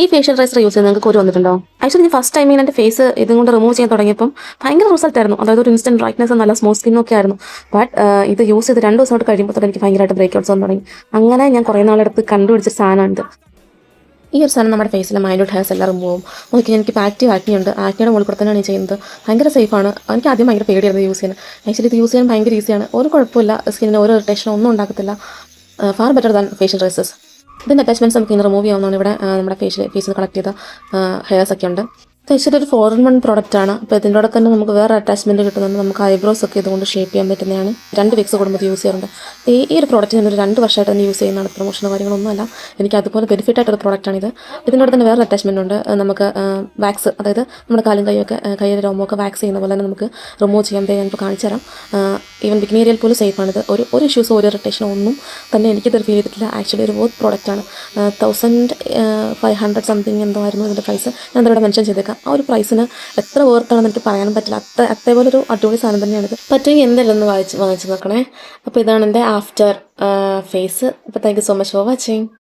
ഈ facial riser use ചെയ്ത് നിങ്ങൾക്ക് ഒരു വന്നിട്ടുണ്ടോ? ആക്ച്വലി ഞാൻ ഫസ്റ്റ് ടൈം എൻ്റെ ഫേസ് ഇതും കൊണ്ട് റിമൂവ് ചെയ്യാൻ തുടങ്ങിയപ്പം ഭയങ്കര റിസൾട്ട് ആയിരുന്നു. അതായത് ഒരു ഇൻസ്റ്റന്റ് ബ്രൈറ്റ്നസ് നല്ല സ്മൂത്ത് സ്കിന്നും ഒക്കെ ആയിരുന്നു. ബട്ട് ഇത് യൂസ് ചെയ്ത് 2 ദിവസമായിട്ട് കഴിയുമ്പോൾ തന്നെ എനിക്ക് ഭയങ്കരമായിട്ട് ബ്രേക്ക് ഔട്ട്സ് വന്നു തുടങ്ങി. അങ്ങനെ ഞാൻ കുറേ നാളെടുത്ത് കണ്ടുപിടിച്ച സാധനമാണിത്. ഈ ഒരു സാധനം നമ്മുടെ ഫേസിലെ മൈൻഡ് ഹെയർസ് എല്ലാം റിമൂവ് ആവും. നോക്കി എനിക്ക് ആക്റ്റീവ് ആക്നിയുണ്ട്. ആക്നിയുടെ മുകളിൽ കൂടെ തന്നെയാണ് ഞാൻ ചെയ്യുന്നത്. ഭയങ്കര സേഫാണ്. എനിക്ക് ആദ്യം ഭയങ്കര പേടിയായിരുന്നു യൂസ് ചെയ്യാൻ. ആക്ച്വലി ഇത് യൂസ് ചെയ്യാൻ ഭയങ്കര ഈസിയാണ്. ഒരു കുഴപ്പമില്ല. സ്കിന്നിന് ഒരു ഇറിറ്റേഷനോ ഒന്നും ഉണ്ടാക്കത്തില്ല. Far better than facial razors. ഇതിൻ്റെ അറ്റാച്ച്മെൻറ്റ്സ് നമുക്ക് ഇന്ന് റിമൂവ് ചെയ്യാവുന്നതാണ്. ഇവിടെ നമ്മുടെ ഫേസിൽ കളക്ട് ചെയ്ത ഹെയർസ് ഒക്കെ ഉണ്ട്. ഇത് ആക്ച്വലി ഒരു 4-in-1 പ്രോഡക്റ്റ് ആണ്. അപ്പോൾ ഇതിൻ്റെ കൂടെ തന്നെ നമുക്ക് വേറെ അറ്റാച്ച്മെൻറ്റ് കിട്ടുന്നുണ്ട്. നമുക്ക് ഐബ്രോസ് ഒക്കെ ഇതുകൊണ്ട് ഷേപ്പ് ചെയ്യാൻ പറ്റുന്നതാണ്. 2 വീക്സ് കൂടുമ്പോൾ യൂസ് ചെയ്യാറുണ്ട്. ഈ ഒരു പ്രോഡക്റ്റ് ഞാനൊരു 2 വർഷമായിട്ട് തന്നെ യൂസ് ചെയ്യുന്നതാണ്. പ്രൊമോഷനോ കാര്യങ്ങളൊന്നുമല്ല. എനിക്ക് അതുപോലെ ബെനിഫിറ്റ് ആയിട്ടൊരു പ്രോഡക്റ്റാണിത്. ഇതിൻ്റെ കൂടെ തന്നെ വേറെ അറ്റാച്ച്മെൻറ്റ് ഉണ്ട്. നമുക്ക് വാക്സ്, അതായത് നമ്മുടെ കാലും കൈയുടെ രോമമൊക്കെ വാക്സ് ചെയ്യുന്ന പോലെ തന്നെ നമുക്ക് റിമൂവ് ചെയ്യാൻ പറ്റും. ഞാനിപ്പോൾ കാണിച്ചു തരാം. ഈവൻ ബിഗ്നി ഏരിയയിൽ പോലും സേഫാണിത്. ഒരു ഇഷ്യൂസോ ഒരു ഇറിറ്റേഷനോ ഒന്നും തന്നെ എനിക്കിത് ഫീൽ ചെയ്തിട്ടില്ല. ആക്ച്വലി ഒരു വർത്ത് പ്രോഡക്റ്റാണ്. 1500 സംതിങ് എന്തോ ആയിരുന്നു ഇതിൻ്റെ പ്രൈസ്. ഞാൻ ഇവിടെ മെൻഷൻ ചെയ്തേക്കാം. ആ ഒരു പ്രൈസിന് എത്ര വേർത്താണെന്ന് എനിക്ക് പറയാനും പറ്റില്ല. അതേപോലെ ഒരു അടിപൊളി സാധനം തന്നെയാണിത്. പറ്റുമെങ്കിൽ എന്തായാലും ഒന്ന് വാങ്ങിച്ച് നോക്കണേ. അപ്പോൾ ഇതാണ് എൻ്റെ ആഫ്റ്റർ ഫേസ്. അപ്പോൾ thank you so much for watching.